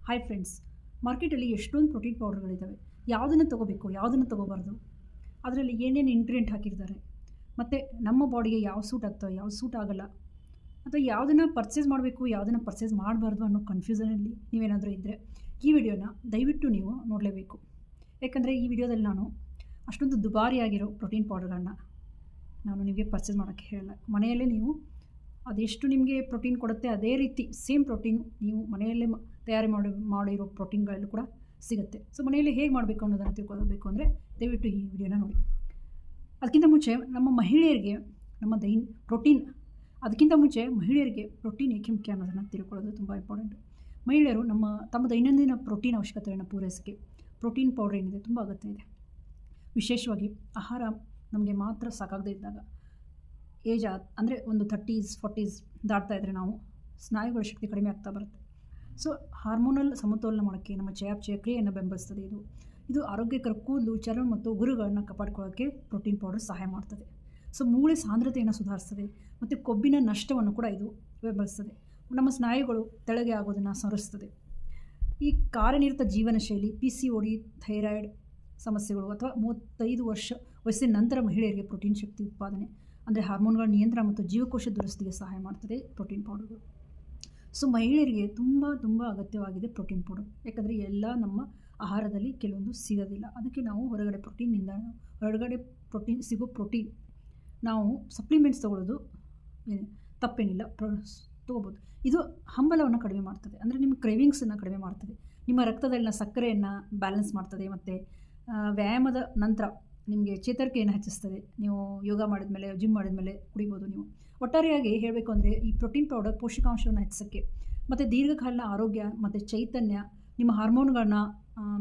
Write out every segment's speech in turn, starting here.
Hi friends, ಮಾರ್ಕೆಟಲ್ಲಿ ಎಷ್ಟೊಂದು protein ಪೌಡರ್ಗಳಿದ್ದಾವೆ. ಯಾವುದನ್ನು ತೊಗೋಬೇಕು, ಯಾವುದನ್ನು ತೊಗೋಬಾರ್ದು, ಅದರಲ್ಲಿ ಏನೇನು ಇಂಗ್ರೀಡಿಯೆಂಟ್ ಹಾಕಿರ್ತಾರೆ, ಮತ್ತು ನಮ್ಮ ಬಾಡಿಗೆ ಯಾವ ಸೂಟ್ ಆಗ್ತವೆ, ಯಾವ ಸೂಟ್ ಆಗಲ್ಲ, ಅಥವಾ ಯಾವುದನ್ನು ಪರ್ಚೇಸ್ ಮಾಡಬೇಕು, ಯಾವುದನ್ನು ಪರ್ಚೇಸ್ ಮಾಡಬಾರ್ದು ಅನ್ನೋ ಕನ್ಫ್ಯೂಷನಲ್ಲಿ ನೀವೇನಾದರೂ ಇದ್ದರೆ ಈ ವಿಡಿಯೋನ ದಯವಿಟ್ಟು ನೀವು ನೋಡಲೇಬೇಕು. ಯಾಕಂದರೆ ಈ ವಿಡಿಯೋದಲ್ಲಿ ನಾನು ಅಷ್ಟೊಂದು ದುಬಾರಿಯಾಗಿರೋ ಪ್ರೋಟೀನ್ ಪೌಡರ್ಗಳನ್ನ ನಾನು ನಿಮಗೆ ಪರ್ಚೇಸ್ ಮಾಡೋಕ್ಕೆ ಹೇಳಲ್ಲ. ಮನೆಯಲ್ಲೇ ನೀವು ಅದೆಷ್ಟು ನಿಮಗೆ ಪ್ರೋಟೀನ್ ಕೊಡುತ್ತೆ ಅದೇ ರೀತಿ ಸೇಮ್ ಪ್ರೋಟೀನು ನೀವು ಮನೆಯಲ್ಲೇ ತಯಾರಿ ಮಾಡಿರೋ ಪ್ರೋಟೀನ್ಗಳಲ್ಲೂ ಕೂಡ ಸಿಗುತ್ತೆ. ಸೊ ಮನೆಯಲ್ಲಿ ಹೇಗೆ ಮಾಡಬೇಕು ಅನ್ನೋದನ್ನು ತಿಳ್ಕೊಳ್ಬೇಕು ಅಂದರೆ ದಯವಿಟ್ಟು ಈ ವಿಡಿಯೋನ ನೋಡಿ. ಅದಕ್ಕಿಂತ ಮುಂಚೆ ನಮ್ಮ ಮಹಿಳೆಯರಿಗೆ ಅದಕ್ಕಿಂತ ಮುಂಚೆ ಮಹಿಳೆಯರಿಗೆ ಪ್ರೋಟೀನ್ ಏಕೆ ಮುಖ್ಯ ಅನ್ನೋದನ್ನು ತಿಳ್ಕೊಳ್ಳೋದು ತುಂಬ ಇಂಪಾರ್ಟೆಂಟು. ಮಹಿಳೆಯರು ತಮ್ಮ ದೈನಂದಿನ ಪ್ರೋಟೀನ್ ಅವಶ್ಯಕತೆಯನ್ನು ಪೂರೈಸೋಕ್ಕೆ ಪ್ರೋಟೀನ್ ಪೌಡರ್ ಏನಿದೆ ತುಂಬ ಅಗತ್ಯ ಇದೆ. ವಿಶೇಷವಾಗಿ ಆಹಾರ ನಮಗೆ ಮಾತ್ರ ಸಾಕಾಗದೇ ಇದ್ದಾಗ, ಏಜ್ ಅಂದರೆ ಒಂದು 30s 40s ದಾಟ್ತಾ ಇದ್ದರೆ ನಾವು ಸ್ನಾಯುಗಳ ಶಕ್ತಿ ಕಡಿಮೆ ಆಗ್ತಾ ಬರುತ್ತೆ. ಸೊ ಹಾರ್ಮೋನಲ್ ಸಮತೋಲನ ಮಾಡೋಕ್ಕೆ ನಮ್ಮ ಚಯಾಪಚಯ ಕ್ರಿಯೆಯನ್ನು ಬೆಂಬಲಿಸ್ತದೆ. ಇದು ಆರೋಗ್ಯಕರ ಕೂದಲು, ಚರ್ಮ ಮತ್ತು ಉಗುರುಗಳನ್ನು ಕಾಪಾಡ್ಕೊಳ್ಳೋಕ್ಕೆ ಪ್ರೋಟೀನ್ ಪೌಡರ್ ಸಹಾಯ ಮಾಡ್ತದೆ. ಸೊ ಮೂಳೆ ಸಾಂದ್ರತೆಯನ್ನು ಸುಧಾರಿಸ್ತದೆ ಮತ್ತು ಕೊಬ್ಬಿನ ನಷ್ಟವನ್ನು ಕೂಡ ಇದು ಬೆಂಬಲಿಸ್ತದೆ. ನಮ್ಮ ಸ್ನಾಯುಗಳು ತೆಳಗೆ ಆಗೋದನ್ನು ಸರಿಸ್ತದೆ. ಈ ಕಾರ್ಯನಿರತ ಜೀವನ ಶೈಲಿ, PCOD, ಥೈರಾಯ್ಡ್ ಸಮಸ್ಯೆಗಳು ಅಥವಾ 35 ವರ್ಷ ವಯಸ್ಸಿನ ನಂತರ ಮಹಿಳೆಯರಿಗೆ ಪ್ರೋಟೀನ್ ಶಕ್ತಿ ಉತ್ಪಾದನೆ ಅಂದರೆ ಹಾರ್ಮೋನ್ಗಳ ನಿಯಂತ್ರಣ ಮತ್ತು ಜೀವಕೋಶ ದುರಸ್ತಿಗೆ ಸಹಾಯ ಮಾಡ್ತದೆ ಪ್ರೋಟೀನ್ ಪೌಡರ್ಗಳು. ಸೊ ಮಹಿಳೆಯರಿಗೆ ತುಂಬ ಅಗತ್ಯವಾಗಿದೆ ಪ್ರೋಟೀನ್ ಪೌಡರ್. ಯಾಕಂದರೆ ಎಲ್ಲ ನಮ್ಮ ಆಹಾರದಲ್ಲಿ ಕೆಲವೊಂದು ಸಿಗೋದಿಲ್ಲ. ಅದಕ್ಕೆ ನಾವು ಹೊರಗಡೆ ಸಿಗೋ ಪ್ರೋಟೀನ್ ನಾವು ಸಪ್ಲಿಮೆಂಟ್ಸ್ ತೊಗೊಳ್ಳೋದು ತಪ್ಪೇನಿಲ್ಲ, ತೊಗೋಬೋದು. ಇದು ಹಂಬಲವನ್ನು ಕಡಿಮೆ ಮಾಡ್ತದೆ, ಅಂದರೆ ನಿಮ್ಮ ಕ್ರೇವಿಂಗ್ಸನ್ನು ಕಡಿಮೆ ಮಾಡ್ತದೆ, ನಿಮ್ಮ ರಕ್ತದಲ್ಲಿನ ಸಕ್ಕರೆಯನ್ನು ಬ್ಯಾಲೆನ್ಸ್ ಮಾಡ್ತದೆ, ಮತ್ತು ವ್ಯಾಯಾಮದ ನಂತರ ನಿಮಗೆ ಚೇತರಿಕೆಯನ್ನು ಹೆಚ್ಚಿಸ್ತದೆ. ನೀವು ಯೋಗ ಮಾಡಿದ್ಮೇಲೆ, ಜಿಮ್ ಮಾಡಿದ್ಮೇಲೆ ಕುಡಿಬೋದು ನೀವು. ಒಟ್ಟಾರೆಯಾಗಿ ಹೇಳಬೇಕು ಅಂದರೆ ಈ ಪ್ರೋಟೀನ್ ಪೌಡರ್ ಪೋಷಕಾಂಶವನ್ನು ಹೆಚ್ಚಿಸೋಕ್ಕೆ ಮತ್ತು ದೀರ್ಘಕಾಲೀನ ಆರೋಗ್ಯ ಮತ್ತು ಚೈತನ್ಯ, ನಿಮ್ಮ ಹಾರ್ಮೋನ್ಗಳನ್ನ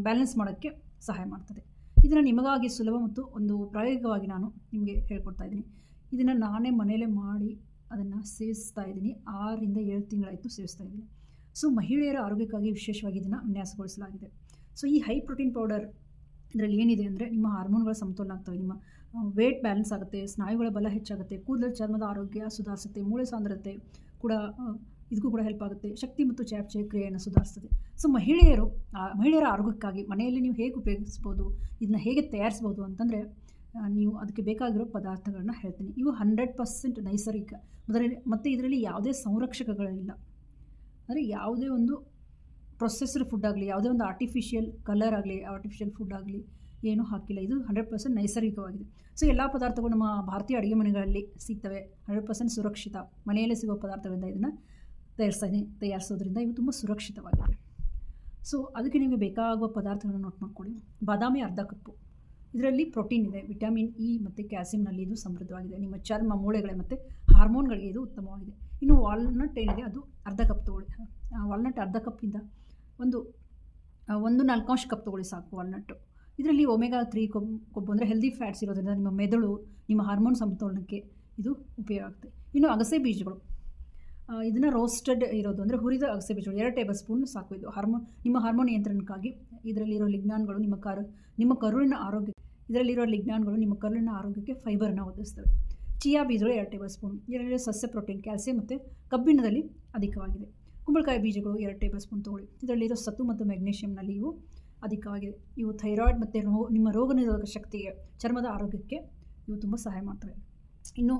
ಬ್ಯಾಲೆನ್ಸ್ ಮಾಡೋಕ್ಕೆ ಸಹಾಯ ಮಾಡ್ತದೆ. ಇದನ್ನು ನಿಮಗಾಗಿ ಸುಲಭ ಮತ್ತು ಒಂದು ಪ್ರಾಯೋಗಿಕವಾಗಿ ನಾನು ನಿಮಗೆ ಹೇಳ್ಕೊಡ್ತಾ ಇದ್ದೀನಿ. ಇದನ್ನು ನಾನೇ ಮನೆಯಲ್ಲೇ ಮಾಡಿ ಅದನ್ನು ಸೇವಿಸ್ತಾ ಇದ್ದೀನಿ. 6ರಿಂದ 7 ತಿಂಗಳಾಯಿತು ಸೇವಿಸ್ತಾ ಇದ್ದೀನಿ. ಸೊ ಮಹಿಳೆಯರ ಆರೋಗ್ಯಕ್ಕಾಗಿ ವಿಶೇಷವಾಗಿ ಇದನ್ನು ವಿನ್ಯಾಸಗೊಳಿಸಲಾಗಿದೆ. ಸೊ ಈ ಹೈ ಪ್ರೋಟೀನ್ ಪೌಡರ್ ಇದರಲ್ಲಿ ಏನಿದೆ ಅಂದರೆ ನಿಮ್ಮ ಹಾರ್ಮೋನ್ಗಳ ಸಮತೋಲನ ಆಗ್ತವೆ, ನಿಮ್ಮ ವೇಟ್ ಬ್ಯಾಲೆನ್ಸ್ ಆಗುತ್ತೆ, ಸ್ನಾಯುಗಳ ಬಲ ಹೆಚ್ಚಾಗುತ್ತೆ, ಕೂದಲು ಚರ್ಮದ ಆರೋಗ್ಯ ಸುಧಾರಿಸುತ್ತೆ, ಮೂಳೆ ಸಾಂದ್ರತೆ ಕೂಡ ಇದಕ್ಕೂ ಕೂಡ ಹೆಲ್ಪ್ ಆಗುತ್ತೆ, ಶಕ್ತಿ ಮತ್ತು ಚಯಾಪಚಯ ಕ್ರಿಯೆಯನ್ನು ಸುಧಾರಿಸ್ತದೆ. ಸೊ ಮಹಿಳೆಯರ ಆರೋಗ್ಯಕ್ಕಾಗಿ ಮನೆಯಲ್ಲಿ ನೀವು ಹೇಗೆ ಉಪಯೋಗಿಸ್ಬೋದು, ಇದನ್ನ ಹೇಗೆ ತಯಾರಿಸ್ಬೋದು ಅಂತಂದರೆ ನೀವು ಅದಕ್ಕೆ ಬೇಕಾಗಿರೋ ಪದಾರ್ಥಗಳನ್ನ ಹೇಳ್ತೀನಿ. ಇವು 100% ನೈಸರ್ಗಿಕ, ಮತ್ತು ಇದರಲ್ಲಿ ಯಾವುದೇ ಸಂರಕ್ಷಕಗಳಿಲ್ಲ. ಅಂದರೆ ಯಾವುದೇ ಒಂದು ಪ್ರೊಸೆಸ್ಡ್ ಫುಡ್ ಆಗಲಿ, ಯಾವುದೇ ಒಂದು ಆರ್ಟಿಫಿಷಿಯಲ್ ಕಲರ್ ಆಗಲಿ, ಆರ್ಟಿಫಿಷಿಯಲ್ ಫುಡ್ ಆಗಲಿ ಏನೂ ಹಾಕಿಲ್ಲ. ಇದು 100% ನೈಸರ್ಗಿಕವಾಗಿದೆ. ಸೊ ಎಲ್ಲ ಪದಾರ್ಥಗಳು ನಮ್ಮ ಭಾರತೀಯ ಅಡುಗೆ ಮನೆಗಳಲ್ಲಿ ಸಿಗ್ತವೆ, 100% ಸುರಕ್ಷಿತ. ಮನೆಯಲ್ಲೇ ಸಿಗೋ ಪದಾರ್ಥಗಳಿಂದ ಇದನ್ನು ತಯಾರಿಸೋದ್ರಿಂದ ಇವು ತುಂಬ ಸುರಕ್ಷಿತವಾಗಿದೆ. ಸೊ ಅದಕ್ಕೆ ನಿಮಗೆ ಬೇಕಾಗುವ ಪದಾರ್ಥಗಳನ್ನು ನೋಟ್ ಮಾಡ್ಕೊಳ್ಳಿ. ಬಾದಾಮಿ ಅರ್ಧ ಕಪ್ಪು, ಇದರಲ್ಲಿ ಪ್ರೋಟೀನ್ ಇದೆ, ವಿಟಮಿನ್ ಇ ಮತ್ತು ಕ್ಯಾಲ್ಸಿಯಂನಲ್ಲಿ ಇದು ಸಮೃದ್ಧವಾಗಿದೆ. ನಿಮ್ಮ ಚರ್ಮ, ಮೂಳೆಗಳು ಮತ್ತು ಹಾರ್ಮೋನ್ಗಳಿಗೆ ಇದು ಉತ್ತಮವಾಗಿದೆ. ಇನ್ನು ವಾಲ್ನಟ್ ಏನಿದೆ ಅದು ಅರ್ಧ ಕಪ್ ತೊಗೊಳ್ಳಿ. ವಾಲ್ನಟ್ ಅರ್ಧ ಕಪ್ಪಿಂದ ಒಂದು 1/4 ಕಪ್ ತೊಗೊಳ್ಳಿ ಸಾಕು ವಾಲ್ನಟ್ಟು. ಇದರಲ್ಲಿ ಒಮೆಗಾ 3 ಕೊಬ್ಬು ಅಂದರೆ ಹೆಲ್ದಿ ಫ್ಯಾಟ್ಸ್ ಇರೋದ್ರಿಂದ ನಿಮ್ಮ ಮೆದುಳು, ನಿಮ್ಮ ಹಾರ್ಮೋನ್ ಸಮತೋಲನಕ್ಕೆ ಇದು ಉಪಯೋಗ ಆಗುತ್ತೆ. ಇನ್ನು ಅಗಸೆ ಬೀಜಗಳು, ಇದನ್ನು ರೋಸ್ಟೆಡ್ ಇರೋದು ಅಂದರೆ ಹುರಿದ ಅಗಸೆ ಬೀಜಗಳು 2 ಟೇಬಲ್ ಸ್ಪೂನ್ ಸಾಕು. ಇದು ನಿಮ್ಮ ಹಾರ್ಮೋನ್ ನಿಯಂತ್ರಣಕ್ಕಾಗಿ. ಇದರಲ್ಲಿರೋ ಲಿಗ್ನಾನ್ಗಳು ನಿಮ್ಮ ಕರುಳಿನ ಆರೋಗ್ಯಕ್ಕೆ ಫೈಬರನ್ನು ಒದಗಿಸ್ತವೆ. ಚಿಯಾ ಬೀಜಗಳು 2 ಟೇಬಲ್ ಸ್ಪೂನ್. ಇದರಲ್ಲಿ ಸಸ್ಯ ಪ್ರೋಟೀನ್, ಕ್ಯಾಲ್ಸಿಯಂ ಮತ್ತು ಕಬ್ಬಿಣದಲ್ಲಿ ಅಧಿಕವಾಗಿದೆ. ಕುಂಬಳಕಾಯಿ ಬೀಜಗಳು 2 ಟೇಬಲ್ ಸ್ಪೂನ್ ತೊಗೊಳ್ಳಿ. ಇದರಲ್ಲಿರೋ ಸತು ಮತ್ತು ಮೆಗ್ನೀಷಿಯಂನಲ್ಲಿ ಇವು ಅಧಿಕವಾಗಿದೆ. ಇವು ಥೈರಾಯ್ಡ್ ಮತ್ತು ನಿಮ್ಮ ರೋಗನಿರೋಧಕ ಶಕ್ತಿಗೆ, ಚರ್ಮದ ಆರೋಗ್ಯಕ್ಕೆ ಇವು ತುಂಬ ಸಹಾಯ ಮಾಡ್ತವೆ. ಇನ್ನು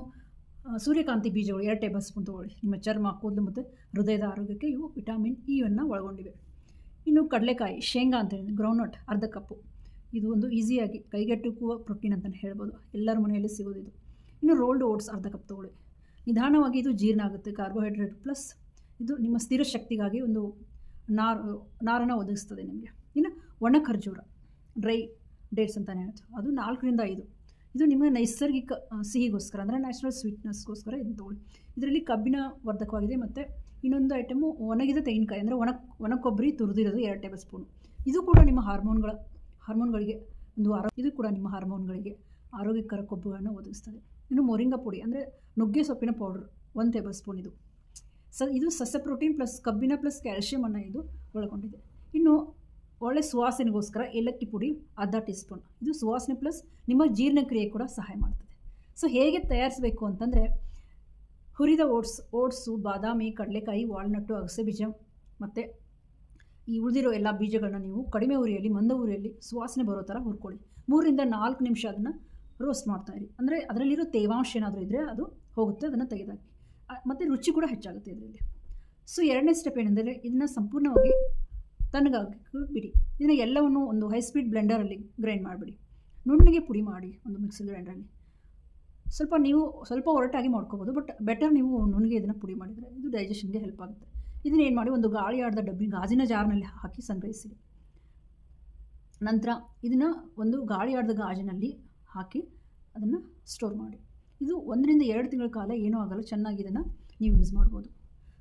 ಸೂರ್ಯಕಾಂತಿ ಬೀಜಗಳು 2 ಟೇಬಲ್ ಸ್ಪೂನ್ ತೊಗೊಳ್ಳಿ. ನಿಮ್ಮ ಚರ್ಮ, ಕೂದಲು ಮತ್ತು ಹೃದಯದ ಆರೋಗ್ಯಕ್ಕೆ ಇವು ವಿಟಮಿನ್ ಇಯನ್ನು ಒಳಗೊಂಡಿವೆ. ಇನ್ನು ಕಡಲೆಕಾಯಿ, ಶೇಂಗಾ ಅಂತ ಹೇಳಿದ್ರೆ ಗ್ರೌಂಡ್ನಟ್ ಅರ್ಧ ಕಪ್ಪು. ಇದು ಒಂದು ಈಸಿಯಾಗಿ ಕೈಗೆಟುಕುವ ಪ್ರೋಟೀನ್ ಅಂತಲೇ ಹೇಳ್ಬೋದು, ಎಲ್ಲರ ಮನೆಯಲ್ಲಿ ಸಿಗೋದು ಇದು. ಇನ್ನು ರೋಲ್ಡ್ ಓಟ್ಸ್ ಅರ್ಧ ಕಪ್ ತೊಗೊಳ್ಳಿ. ನಿಧಾನವಾಗಿ ಇದು ಜೀರ್ಣ ಆಗುತ್ತೆ. ಕಾರ್ಬೋಹೈಡ್ರೇಟ್ ಪ್ಲಸ್ ಇದು ನಿಮ್ಮ ಸ್ಥಿರ ಶಕ್ತಿಗಾಗಿ ಒಂದು ನಾರನ್ನು ಒದಗಿಸ್ತದೆ ನಿಮಗೆ. ಇನ್ನು ಒಣ ಖರ್ಜೂರ, ಡ್ರೈ ಡೇಟ್ಸ್ ಅಂತಲೇ ಹೇಳ್ತೀವಿ, ಅದು 4ರಿಂದ 5. ಇದು ನಿಮ್ಮ ನೈಸರ್ಗಿಕ ಸಿಹಿಗೋಸ್ಕರ ಅಂದರೆ ನ್ಯಾಚುರಲ್ ಸ್ವೀಟ್ನೆಸ್ಗೋಸ್ಕರ ಇದನ್ನು ತೊಗೊಳ್ಳಿ. ಇದರಲ್ಲಿ ಕಬ್ಬಿಣ ವರ್ಧಕವಾಗಿದೆ. ಮತ್ತು ಇನ್ನೊಂದು ಐಟಮು ಒಣಗಿದ ತೆಂಗಿನಕಾಯಿ ಅಂದರೆ ಒಣ ಕೊಬ್ಬರಿ ತುರಿದಿರೋದು 2 ಟೇಬಲ್ ಸ್ಪೂನು. ಇದು ಕೂಡ ನಿಮ್ಮ ಹಾರ್ಮೋನ್ಗಳಿಗೆ ಇದು ಕೂಡ ನಿಮ್ಮ ಹಾರ್ಮೋನ್ಗಳಿಗೆ ಆರೋಗ್ಯಕರ ಕೊಬ್ಬುಗಳನ್ನು ಒದಗಿಸ್ತದೆ. ಇನ್ನು ಮೊರಿಂಗಾ ಪುಡಿ ಅಂದರೆ ನುಗ್ಗೆ ಸೊಪ್ಪಿನ ಪೌಡ್ರ್ 1 ಟೇಬಲ್ ಸ್ಪೂನ್. ಇದು ಸಸ್ಯ ಪ್ರೋಟೀನ್ ಪ್ಲಸ್ ಕಬ್ಬಿಣ ಪ್ಲಸ್ ಕ್ಯಾಲ್ಶಿಯಮನ್ನು ಇದು ಒಳಗೊಂಡಿದೆ. ಇನ್ನು ಒಳ್ಳೆ ಸುವಾಸನೆಗೋಸ್ಕರ ಏಲಕ್ಕಿ ಪುಡಿ ಅರ್ಧ ಟೀ ಸ್ಪೂನ್. ಇದು ಸುವಾಸನೆ ಪ್ಲಸ್ ನಿಮ್ಮ ಜೀರ್ಣಕ್ರಿಯೆ ಕೂಡ ಸಹಾಯ ಮಾಡ್ತದೆ. ಸೊ ಹೇಗೆ ತಯಾರಿಸಬೇಕು ಅಂತಂದರೆ ಹುರಿದ ಓಟ್ಸು, ಬಾದಾಮಿ, ಕಡಲೆಕಾಯಿ, ವಾಲ್ನಟ್ಟು, ಅಗಸೆ ಬೀಜ ಮತ್ತು ಈ ಉಳಿದಿರೋ ಎಲ್ಲ ಬೀಜಗಳನ್ನ ನೀವು ಕಡಿಮೆ ಉರಿಯಲ್ಲಿ, ಮಂದ ಉರಿಯಲ್ಲಿ ಸುವಾಸನೆ ಬರೋ ಥರ ಹುರ್ಕೊಳ್ಳಿ. 3 ರಿಂದ 4 ನಿಮಿಷ ಅದನ್ನು ರೋಸ್ಟ್ ಮಾಡ್ತಾಯಿರಿ. ಅಂದರೆ ಅದರಲ್ಲಿರೋ ತೇವಾಂಶ ಏನಾದರೂ ಇದ್ದರೆ ಅದು ಹೋಗುತ್ತೆ, ಅದನ್ನು ತೆಗೆದಾಕಿ. ಮತ್ತು ರುಚಿ ಕೂಡ ಹೆಚ್ಚಾಗುತ್ತೆ ಇದರಲ್ಲಿ. ಸೊ 2ನೇ ಸ್ಟೆಪ್ ಏನೆಂದರೆ ಇದನ್ನು ಸಂಪೂರ್ಣವಾಗಿ ತಣ್ಣಗಾಗಕ್ಕೆ ಬಿಡಿ. ಇದನ್ನು ಎಲ್ಲವನ್ನು ಒಂದು ಹೈ ಸ್ಪೀಡ್ ಬ್ಲೆಂಡರಲ್ಲಿ ಗ್ರೈಂಡ್ ಮಾಡಿಬಿಡಿ. ನುಣ್ಣಗೆ ಪುಡಿ ಮಾಡಿ ಒಂದು ಮಿಕ್ಸರ್ ಗ್ರೈಂಡರಲ್ಲಿ. ಸ್ವಲ್ಪ ಒರಟಾಗಿ ಮಾಡ್ಕೋಬೋದು, ಬಟ್ ಬೆಟರ್ ನೀವು ನುಣ್ಣಗೆ ಇದನ್ನು ಪುಡಿ ಮಾಡಿದರೆ ಇದು ಡೈಜೆಷನ್ಗೆ ಹೆಲ್ಪ್ ಆಗುತ್ತೆ. ಇದನ್ನ ಏನು ಮಾಡಿ ಒಂದು ಗಾಳಿ ಆಡದ ಡಬ್ಬಿ ಗಾಜಿನ ಜಾರ್ನಲ್ಲಿ ಹಾಕಿ ಸಂಗ್ರಹಿಸಿರಿ. ನಂತರ ಇದನ್ನು ಒಂದು ಗಾಳಿ ಆಡದ ಗಾಜಿನಲ್ಲಿ ಹಾಕಿ ಅದನ್ನು ಸ್ಟೋರ್ ಮಾಡಿ. ಇದು 1 ರಿಂದ 2 ತಿಂಗಳ ಕಾಲ ಏನೂ ಆಗಲ್ಲ, ಚೆನ್ನಾಗಿ ಇದನ್ನು ನೀವು ಯೂಸ್ ಮಾಡ್ಬೋದು.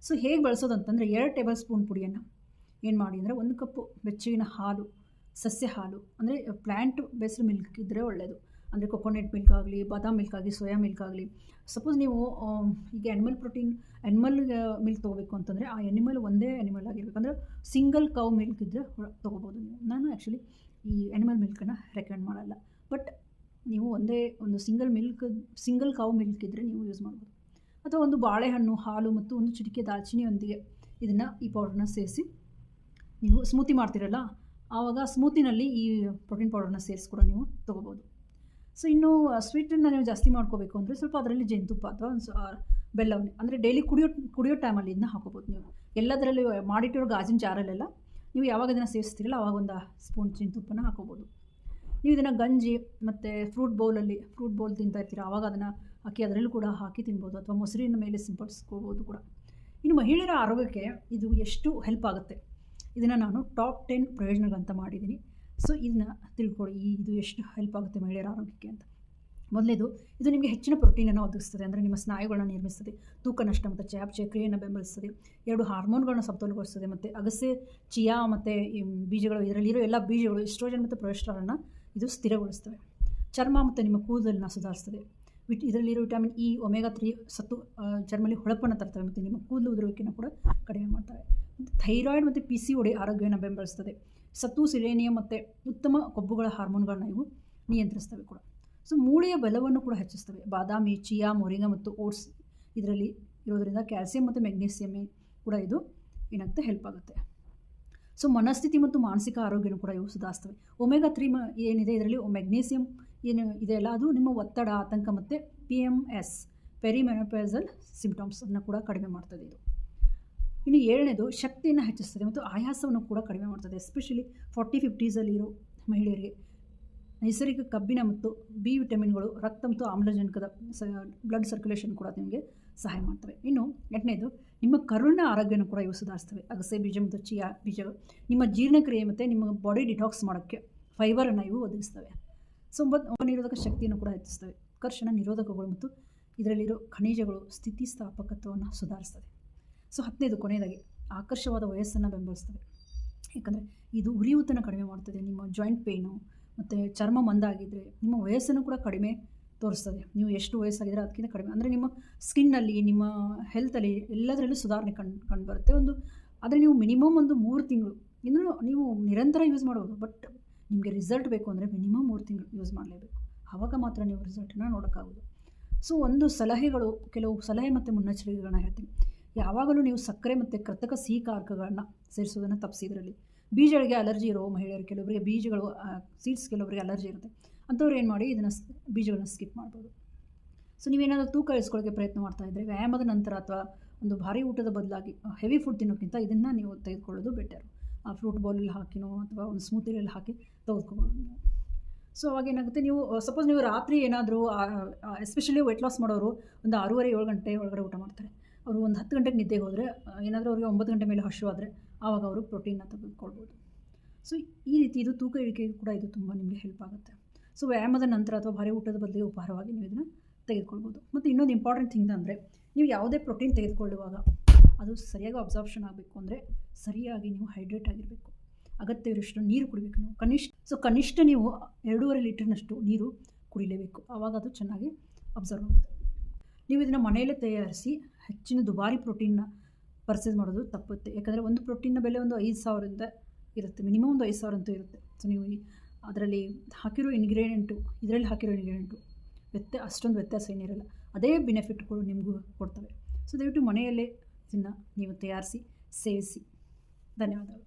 ಸೊ ಹೇಗೆ ಬಳಸೋದು ಅಂತಂದರೆ 2 ಟೇಬಲ್ ಸ್ಪೂನ್ ಪುಡಿಯನ್ನು ಏನು ಮಾಡಿ ಅಂದರೆ 1 ಕಪ್ಪು ಬೆಚ್ಚಗಿನ ಹಾಲು, ಸಸ್ಯ ಹಾಲು ಅಂದರೆ ಪ್ಲ್ಯಾಂಟ್ ಬೇಸ್ಡ್ ಮಿಲ್ಕ್ ಇದ್ದರೆ ಒಳ್ಳೆಯದು. ಅಂದರೆ ಕೊಕೊನೆಟ್ ಮಿಲ್ಕ್ ಆಗಲಿ, ಬಾದಾಮ್ ಮಿಲ್ಕ್ ಆಗಲಿ, ಸೋಯಾ ಮಿಲ್ಕ್ ಆಗಲಿ. ಸಪೋಸ್ ನೀವು ಈಗ ಆ್ಯನಿಮಲ್ ಮಿಲ್ಕ್ ತೊಗೋಬೇಕು ಅಂತಂದರೆ ಆ ಒಂದೇ ಆ್ಯನಿಮಲ್ ಆಗಿರ್ಬೇಕು. ಅಂದರೆ ಸಿಂಗಲ್ ಕೌ ಮಿಲ್ಕ್ ಇದ್ದರೆ ತೊಗೋಬೋದು ನೀವು. ನಾನು ಆ್ಯಕ್ಚುಲಿ ಈ ಆ್ಯನಿಮಲ್ ಮಿಲ್ಕನ್ನು ರೆಕಮೆಂಡ್ ಮಾಡಲ್ಲ, ಬಟ್ ನೀವು ಒಂದು ಸಿಂಗಲ್ ಕೌ ಮಿಲ್ಕ್ ಇದ್ದರೆ ನೀವು ಯೂಸ್ ಮಾಡ್ಬೋದು. ಅಥವಾ ಒಂದು ಬಾಳೆಹಣ್ಣು, ಹಾಲು ಮತ್ತು ಒಂದು ಚಿಟಿಕೆ ದಾಲ್ಚಿನಿಯೊಂದಿಗೆ ಈ ಪೌಡ್ರನ್ನ ಸೇರಿಸಿ ನೀವು ಸ್ಮೂತಿ ಮಾಡ್ತೀರಲ್ಲ, ಆವಾಗ ಸ್ಮೂತಿನಲ್ಲಿ ಈ ಪ್ರೋಟೀನ್ ಪೌಡರ್ನ ಸೇರಿಸಿ ಕೂಡ ನೀವು ತೊಗೋಬೋದು. ಸೊ ಇನ್ನು ಸ್ವೀಟನ್ನು ನೀವು ಜಾಸ್ತಿ ಮಾಡ್ಕೋಬೇಕು ಅಂದರೆ ಸ್ವಲ್ಪ ಅದರಲ್ಲಿ ಜೇನುತುಪ್ಪ ಅಥವಾ ಬೆಲ್ಲವನ್ನೇ, ಅಂದರೆ ಡೈಲಿ ಕುಡಿಯೋ ಟೈಮಲ್ಲಿ ಇದನ್ನ ಹಾಕೋಬೋದು. ನೀವು ಎಲ್ಲದರಲ್ಲಿ ಮಾಡಿಟ್ಟಿರೋ ಗಾಜಿನ ಜಾರಲ್ಲೆಲ್ಲ ನೀವು ಯಾವಾಗ ಇದನ್ನು ಸೇರಿಸ್ತೀರಲ್ಲ ಆವಾಗ ಒಂದು ಸ್ಪೂನ್ ಜೇನುತುಪ್ಪನ ಹಾಕೋಬೋದು. ನೀವು ಇದನ್ನು ಗಂಜಿ ಮತ್ತು ಫ್ರೂಟ್ ಬೌಲ್ ತಿಂತಾ ಇರ್ತೀರ, ಆವಾಗ ಅದನ್ನು ಹಾಕಿ ಅದರಲ್ಲೂ ಕೂಡ ಹಾಕಿ ತಿನ್ಬೋದು, ಅಥವಾ ಮೊಸರಿನ ಮೇಲೆ ಸಿಂಪಡಿಸ್ಕೋಬೋದು ಕೂಡ. ಇನ್ನು ಮಹಿಳೆಯರ ಆರೋಗ್ಯಕ್ಕೆ ಇದು ಎಷ್ಟು ಹೆಲ್ಪ್ ಆಗುತ್ತೆ ಇದನ್ನು ನಾನು ಟಾಪ್ 10 ಪ್ರಯೋಜನಗಳಂತ ಮಾಡಿದ್ದೀನಿ. ಸೊ ಇದನ್ನ ತಿಳ್ಕೊಳ್ಳಿ, ಇದು ಎಷ್ಟು ಹೆಲ್ಪ್ ಆಗುತ್ತೆ ಮಹಿಳೆಯರ ಆರೋಗ್ಯಕ್ಕೆ ಅಂತ. ಮೊದಲೇದು, ಇದು ನಿಮಗೆ ಹೆಚ್ಚಿನ ಪ್ರೋಟೀನನ್ನು ಒದಗಿಸ್ತದೆ. ಅಂದರೆ ನಿಮ್ಮ ಸ್ನಾಯುಗಳನ್ನ ನಿರ್ಮಿಸ್ತದೆ, ತೂಕ ನಷ್ಟ ಮತ್ತು ಚಯಾಪಚಯ ಕ್ರಿಯೆಯನ್ನು ಬೆಂಬಲಿಸ್ತದೆ, 2 ಹಾರ್ಮೋನ್ಗಳನ್ನ ಸಮತೋಲಗೊಳಿಸ್ತದೆ, ಮತ್ತು ಅಗಸೆ, ಚಿಯಾ ಮತ್ತು ಬೀಜಗಳು, ಇದರಲ್ಲಿರೋ ಎಲ್ಲ ಬೀಜಗಳು ಎಸ್ಟ್ರೋಜನ್ ಮತ್ತು ಪ್ರೊಜೆಸ್ಟರಾನ್ನ ಇದು ಸ್ಥಿರಗೊಳಿಸ್ತವೆ. ಚರ್ಮ ಮತ್ತು ನಿಮ್ಮ ಕೂದಲನ್ನು ಸುಧಾರಿಸ್ತದೆ. ಇದರಲ್ಲಿರೋ ವಿಟಮಿನ್ ಇ, ಒಮೆಗಾ 3 ಸತ್ತು ಚರ್ಮಲ್ಲಿ ಹೊಳಪನ್ನು ತರ್ತವೆ ಮತ್ತು ನಿಮ್ಮ ಕೂದಲು ಉದುರುವಿಕೆಯನ್ನು ಕೂಡ ಕಡಿಮೆ ಮಾಡ್ತವೆ. ಮತ್ತು ಥೈರಾಯ್ಡ್ ಮತ್ತು PCOD ಆರೋಗ್ಯವನ್ನು ಬೆಂಬಲಿಸ್ತದೆ. ಸತ್ತು, ಸಿಲೇನಿಯಂ ಮತ್ತು ಉತ್ತಮ ಕೊಬ್ಬುಗಳ ಹಾರ್ಮೋನ್ಗಳನ್ನ ಇವು ನಿಯಂತ್ರಿಸ್ತವೆ ಕೂಡ. ಸೊ ಮೂಳೆಯ ಬಲವನ್ನು ಕೂಡ ಹೆಚ್ಚಿಸ್ತವೆ. ಬಾದಾಮಿ, ಚಿಯಾ, ಮೊರಿಂಗಾ ಮತ್ತು ಓಟ್ಸ್ ಇದರಲ್ಲಿ ಇರೋದರಿಂದ ಕ್ಯಾಲ್ಸಿಯಂ ಮತ್ತು ಮೆಗ್ನೀಸಿಯಮ್ ಕೂಡ ಇದು ಏನಾಗುತ್ತೆ ಹೆಲ್ಪ್ ಆಗುತ್ತೆ. ಸೊ ಮನಸ್ಥಿತಿ ಮತ್ತು ಮಾನಸಿಕ ಆರೋಗ್ಯನೂ ಕೂಡ ಇವು ಸುಧಾರಿಸ್ತವೆ. ಒಮೆಗಾ 3 ಏನಿದೆ ಇದರಲ್ಲಿ ಮೆಗ್ನೀಸಿಯಮ್ ಏನು ಇದೆಯಲ್ಲ ಅದು ನಿಮ್ಮ ಒತ್ತಡ, ಆತಂಕ ಮತ್ತು PMS ಪೆರಿಮೆನೋಪಾಸಲ್ ಸಿಂಪ್ಟಮ್ಸನ್ನು ಕೂಡ ಕಡಿಮೆ ಮಾಡ್ತದೆ ಇದು. ಇನ್ನು 7ನೇದು ಶಕ್ತಿಯನ್ನು ಹೆಚ್ಚಿಸ್ತದೆ ಮತ್ತು ಆಯಾಸವನ್ನು ಕೂಡ ಕಡಿಮೆ ಮಾಡ್ತದೆ. ಎಸ್ಪೆಷಲಿ 40-50 ಇರೋ ಮಹಿಳೆಯರಿಗೆ ನೈಸರ್ಗಿಕ ಕಬ್ಬಿಣ ಮತ್ತು B ವಿಟಮಿನ್ಗಳು ರಕ್ತ ಮತ್ತು ಆಮ್ಲಜನಕದ ಬ್ಲಡ್ ಸರ್ಕ್ಯುಲೇಷನ್ ಕೂಡ ನಿಮಗೆ ಸಹಾಯ ಮಾಡ್ತವೆ. ಇನ್ನು 8ನೇದು ನಿಮ್ಮ ಕರುಳಿನ ಆರೋಗ್ಯನೂ ಕೂಡ ಇವು ಸುಧಾರಿಸ್ತವೆ. ಅಗಸೆ ಬೀಜ ಮತ್ತು ಚಿಯಾ ಬೀಜಗಳು ನಿಮ್ಮ ಜೀರ್ಣಕ್ರಿಯೆ ಮತ್ತು ನಿಮ್ಮ ಬಾಡಿ ಡಿಟಾಕ್ಸ್ ಮಾಡೋಕ್ಕೆ ಫೈಬರನ್ನು ಇವು ಒದಗಿಸ್ತವೆ. ಸೊ ನಿರೋಧಕ ಶಕ್ತಿಯನ್ನು ಕೂಡ ಹೆಚ್ಚಿಸ್ತವೆ. ಕರ್ಷಣ ನಿರೋಧಕಗಳು ಮತ್ತು ಇದರಲ್ಲಿರೋ ಖನಿಜಗಳು ಸ್ಥಿತಿಸ್ಥಾಪಕತ್ವವನ್ನು ಸುಧಾರಿಸ್ತದೆ. ಸೊ 10ನೇದು ಕೊನೆಯದಾಗಿ ಆಕರ್ಷವಾದ ವಯಸ್ಸನ್ನು ಬೆಂಬಲಿಸ್ತವೆ. ಯಾಕಂದರೆ ಇದು ಉರಿಯೂತನ ಕಡಿಮೆ ಮಾಡ್ತದೆ. ನಿಮ್ಮ ಜಾಯಿಂಟ್ ಪೇಯ್ನು ಮತ್ತು ಚರ್ಮ ಮಂದಾಗಿದ್ದರೆ ನಿಮ್ಮ ವಯಸ್ಸನ್ನು ಕೂಡ ಕಡಿಮೆ ತೋರಿಸ್ತದೆ. ನೀವು ಎಷ್ಟು ವಯಸ್ಸಾಗಿದ್ದರೆ ಅದಕ್ಕಿಂತ ಕಡಿಮೆ, ಅಂದರೆ ನಿಮ್ಮ ಸ್ಕಿನ್ನಲ್ಲಿ, ನಿಮ್ಮ ಹೆಲ್ತಲ್ಲಿ ಎಲ್ಲದರಲ್ಲೂ ಸುಧಾರಣೆ ಕಂಡು ಬರುತ್ತೆ. ಆದರೆ ನೀವು ಮಿನಿಮಮ್ ಒಂದು 3 ತಿಂಗಳು ಇನ್ನೂ ನೀವು ನಿರಂತರ ಯೂಸ್ ಮಾಡ್ಬೋದು, ಬಟ್ ನಿಮಗೆ ರಿಸಲ್ಟ್ ಬೇಕು ಅಂದರೆ ಮಿನಿಮಮ್ 3 ತಿಂಗಳು ಯೂಸ್ ಮಾಡಲೇಬೇಕು. ಆವಾಗ ಮಾತ್ರ ನೀವು ರಿಸಲ್ಟನ್ನು ನೋಡೋಕ್ಕಾಗೋದು. ಸೊ ಕೆಲವು ಸಲಹೆ ಮತ್ತು ಮುನ್ನೆಚ್ಚರಿಕೆಗಳನ್ನ ಹೇಳ್ತೀನಿ. ಯಾವಾಗಲೂ ನೀವು ಸಕ್ಕರೆ ಮತ್ತು ಕೃತಕ ಸಿಹಿ ಕಾರಕಗಳನ್ನು ಸೇರಿಸೋದನ್ನು ತಪ್ಪಿಸಿ. ಇದರಲ್ಲಿ ಬೀಜಗಳಿಗೆ ಅಲರ್ಜಿ ಇರೋ ಮಹಿಳೆಯರು, ಕೆಲವರಿಗೆ ಬೀಜಗಳು ಸೀಡ್ಸ್ ಕೆಲವರಿಗೆ ಅಲರ್ಜಿ ಇರುತ್ತೆ, ಅಂಥವ್ರು ಏನು ಮಾಡಿ ಇದನ್ನು ಬೀಜಗಳನ್ನ ಸ್ಕಿಪ್ ಮಾಡ್ಬೋದು. ಸೊ ನೀವೇನಾದರೂ ತೂಕ ಇಳಿಸ್ಕೊಳ್ಳೋಕ್ಕೆ ಪ್ರಯತ್ನ ಮಾಡ್ತಾಯಿದ್ರೆ ವ್ಯಾಯಾಮದ ನಂತರ ಅಥವಾ ಒಂದು ಭಾರಿ ಊಟದ ಬದಲಾಗಿ ಹೆವಿ ಫುಡ್ ತಿನ್ನೋಕ್ಕಿಂತ ಇದನ್ನು ನೀವು ತೆಗೆದುಕೊಳ್ಳೋದು ಬೆಟರ್. ಆ ಫ್ರೂಟ್ ಬೌಲಲ್ಲಿ ಹಾಕಿನೋ ಅಥವಾ ಒಂದು ಸ್ಮೂತಿಯಲ್ಲಿ ಹಾಕಿ ತೆಗೆದುಕೊಬೋದು ನೀವು. ಸೊ ಅವಾಗ ಏನಾಗುತ್ತೆ, ನೀವು ಸಪೋಸ್ ನೀವು ರಾತ್ರಿ ಏನಾದರೂ ಎಸ್ಪೆಷಲಿ ವೆಯ್ಟ್ ಲಾಸ್ ಮಾಡೋರು ಒಂದು 6:30-7 ಗಂಟೆ ಒಳಗಡೆ ಊಟ ಮಾಡ್ತಾರೆ. ಅವರು ಒಂದು 10 ಗಂಟೆಗೆ ನಿದ್ದೆಗೆ ಹೋದರೆ, ಏನಾದರೂ ಅವರಿಗೆ 9 ಗಂಟೆ ಮೇಲೆ ಹಸಿವಾದರೆ ಆವಾಗ ಅವರು ಪ್ರೋಟೀನ್ನ ತೆಗೆದುಕೊಳ್ಬೋದು. ಸೊ ಈ ರೀತಿ ಇದು ತೂಕ ಇಳಿಕೆಗೂ ಕೂಡ ಇದು ತುಂಬ ನಿಮಗೆ ಹೆಲ್ಪ್ ಆಗುತ್ತೆ. ಸೊ ವ್ಯಾಯಾಮದ ನಂತರ ಅಥವಾ ಭಾರಿ ಊಟದ ಬದಲಿಗೆ ಉಪಹಾರವಾಗಿ ನೀವು ಇದನ್ನು ತೆಗೆದುಕೊಳ್ಬೋದು. ಮತ್ತು ಇನ್ನೊಂದು ಇಂಪಾರ್ಟೆಂಟ್ ಥಿಂಗ್ ಅಂದರೆ, ನೀವು ಯಾವುದೇ ಪ್ರೋಟೀನ್ ತೆಗೆದುಕೊಳ್ಳುವಾಗ ಅದು ಸರಿಯಾಗಿ ಅಬ್ಸಾರ್ಪ್ಷನ್ ಆಗಬೇಕು ಅಂದರೆ ಸರಿಯಾಗಿ ನೀವು ಹೈಡ್ರೇಟ್ ಆಗಿರಬೇಕು. ಅಗತ್ಯವಿರೋಷ್ಟು ನೀರು ಕುಡಿಬೇಕು ನೀವು. ಕನಿಷ್ಠ ನೀವು 2.5 ಲೀಟರ್ನಷ್ಟು ನೀರು ಕುಡಿಲೇಬೇಕು. ಆವಾಗ ಅದು ಚೆನ್ನಾಗಿ ಅಬ್ಸರ್ವ್ ಆಗುತ್ತೆ. ನೀವು ಇದನ್ನು ಮನೆಯಲ್ಲೇ ತಯಾರಿಸಿ ಹೆಚ್ಚಿನ ದುಬಾರಿ ಪ್ರೋಟೀನ್ನ ಪರ್ಚೇಸ್ ಮಾಡೋದು ತಪ್ಪುತ್ತೆ. ಯಾಕಂದರೆ ಒಂದು ಪ್ರೋಟೀನ್ನ ಬೆಲೆ ಒಂದು 5,000 ಇರುತ್ತೆ, ಮಿನಿಮಮ್ ಒಂದು 5,000 ಅಂತೂ ಇರುತ್ತೆ. ಸೊ ನೀವು ಅದರಲ್ಲಿ ಹಾಕಿರೋ ಇಂಗ್ರೀಡಿಯೆಂಟು ಅಷ್ಟೊಂದು ವ್ಯತ್ಯಾಸ ಏನಿರಲ್ಲ. ಅದೇ ಬೆನಿಫಿಟ್ಗಳು ನಿಮಗೂ ಕೊಡ್ತವೆ. ಸೊ ದಯವಿಟ್ಟು ಮನೆಯಲ್ಲೇ ಇದನ್ನು ನೀವು ತಯಾರಿಸಿ ಸೇವಿಸಿ. ಧನ್ಯವಾದಗಳು.